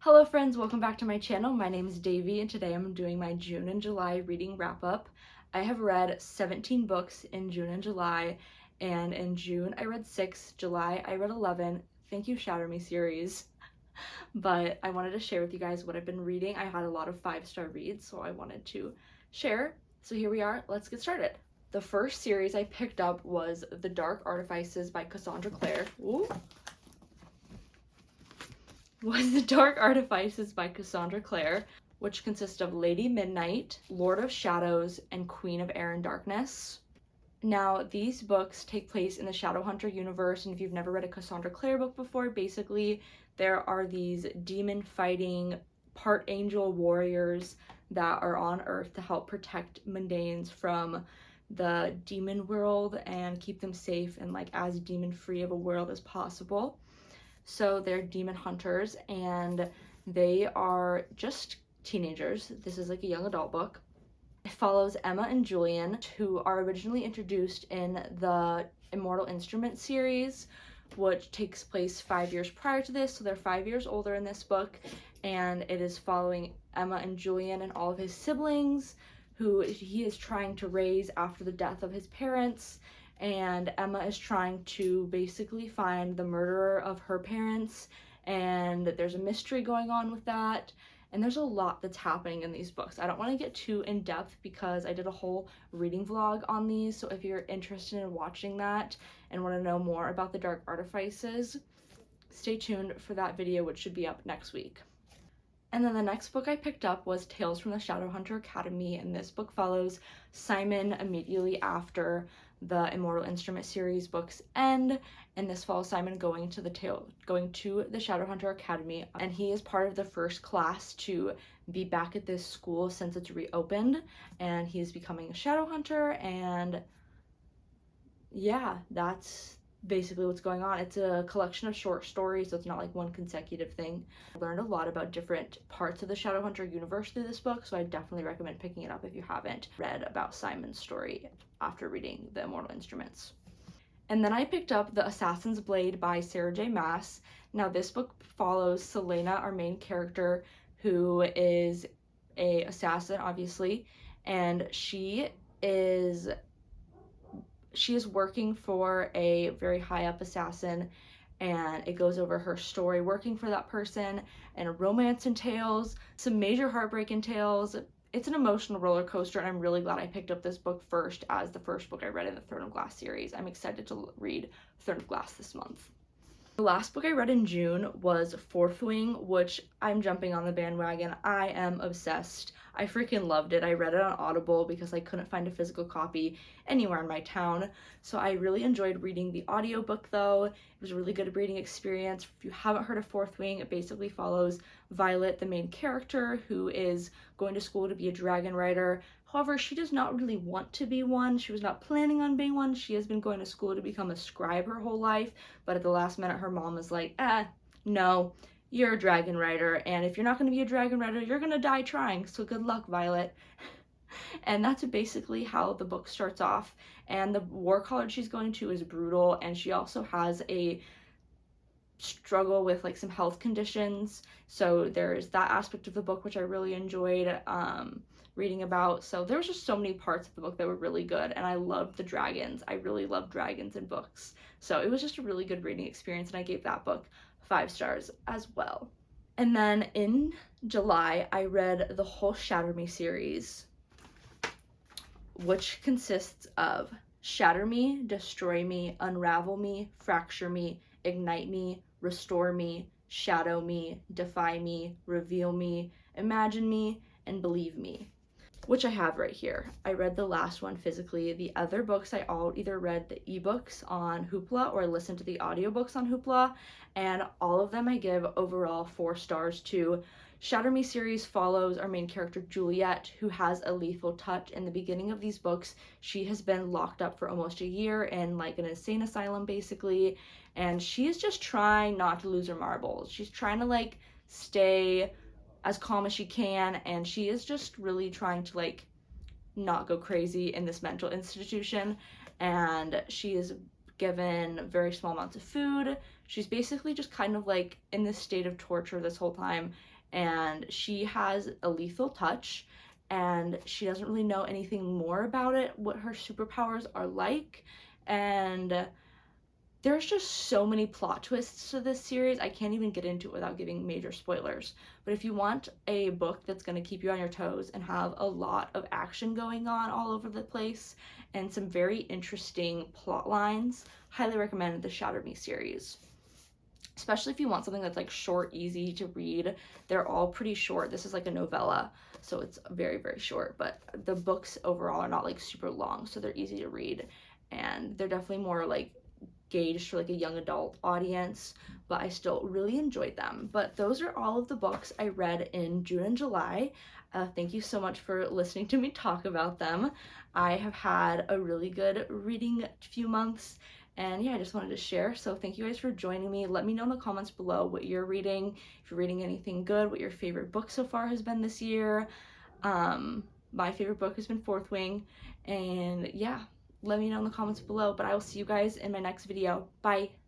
Hello friends, welcome back to my channel. My name is Davy and today I'm doing my June and July reading wrap up. I have read 17 books in June and July, and in June I read 6, July I read 11. Thank you Shatter Me series. But I wanted to share with you guys what I've been reading. I had a lot of 5-star reads, so I wanted to share. So here we are, let's get started. The first series I picked up was The Dark Artifices by Cassandra Clare. The Dark Artifices by Cassandra Clare, which consists of Lady Midnight, Lord of Shadows, and Queen of Air and Darkness. Now, these books take place in the Shadowhunter universe, and if you've never read a Cassandra Clare book before, basically there are these demon-fighting, part angel warriors that are on Earth to help protect mundanes from the demon world and keep them safe and like as demon-free of a world as possible. So they're demon hunters and they are just teenagers. This is like a young adult book. It follows Emma and Julian, who are originally introduced in the Immortal Instrument series, which takes place 5 years prior to this. So they're 5 years older in this book, and it is following Emma and Julian and all of his siblings, who he is trying to raise after the death of his parents. And Emma is trying to basically find the murderer of her parents, and there's a mystery going on with that. And there's a lot that's happening in these books. I don't want to get too in depth because I did a whole reading vlog on these, so if you're interested in watching that and want to know more about the Dark Artifices, stay tuned for that video, which should be up next week. And then the next book I picked up was Tales from the Shadowhunter Academy, and this book follows Simon immediately after the Immortal Instrument series books end, and this follows Simon going to the Shadowhunter Academy, and he is part of the first class to be back at this school since it's reopened, and he's becoming a Shadowhunter, and yeah, that's basically what's going on. It's a collection of short stories, so it's not like one consecutive thing. I learned a lot about different parts of the Shadowhunter universe through this book, so I definitely recommend picking it up if you haven't read about Simon's story after reading The Immortal Instruments. And then I picked up The Assassin's Blade by Sarah J. Maas. Now this book follows Selena, our main character, who is a assassin, obviously, and she is working for a very high up assassin, and it goes over her story working for that person, and a romance entails, some major heartbreak entails. It's an emotional roller coaster, and I'm really glad I picked up this book first as the first book I read in the Throne of Glass series. I'm excited to read Throne of Glass this month. The last book I read in June was Fourth Wing, which I'm jumping on the bandwagon. I am obsessed. I freaking loved it. I read it on Audible because I couldn't find a physical copy anywhere in my town. So I really enjoyed reading the audiobook though. It was a really good reading experience. If you haven't heard of Fourth Wing, it basically follows Violet, the main character, who is going to school to be a dragon rider. However, she does not really want to be one. She was not planning on being one. She has been going to school to become a scribe her whole life, but at the last minute her mom was like, no, you're a dragon rider, and if you're not going to be a dragon rider, you're going to die trying, so good luck, Violet. And that's basically how the book starts off, and the war college she's going to is brutal, and she also has a struggle with like some health conditions, so there's that aspect of the book which I really enjoyed reading about. So there was just so many parts of the book that were really good, and I loved the dragons. I really love dragons in books, so it was just a really good reading experience, and I gave that book 5 stars as well. And then in July I read the whole Shatter Me series, which consists of Shatter Me, Destroy Me, Unravel Me, Fracture Me, Ignite Me, Restore Me, Shadow Me, Defy Me, Reveal Me, Imagine Me, and Believe Me, which I have right here. I read the last one physically. The other books I all either read the ebooks on Hoopla or listened to the audiobooks on Hoopla, and all of them I give overall 4 stars to. Shatter Me series follows our main character Juliet, who has a lethal touch. In the beginning of these books, she has been locked up for almost a year in like an insane asylum basically, and she is just trying not to lose her marbles. She's trying to like stay as calm as she can, and she is just really trying to like not go crazy in this mental institution, and she is given very small amounts of food. She's basically just kind of like in this state of torture this whole time, and she has a lethal touch, and she doesn't really know anything more about it, what her superpowers are like, and there's just so many plot twists to this series. I can't even get into it without giving major spoilers. But if you want a book that's going to keep you on your toes and have a lot of action going on all over the place and some very interesting plot lines, highly recommend the Shatter Me series. Especially if you want something that's like short, easy to read. They're all pretty short. This is like a novella, so it's very, very short. But the books overall are not like super long, so they're easy to read. And they're definitely more like gauged for like a young adult audience, but I still really enjoyed them. But those are all of the books I read in June and July. Thank you so much for listening to me talk about them. I have had a really good reading few months, and yeah, I just wanted to share. So thank you guys for joining me. Let me know in the comments below what you're reading, if you're reading anything good, what your favorite book so far has been this year. My favorite book has been Fourth Wing, and yeah, let me know in the comments below, but I will see you guys in my next video. Bye!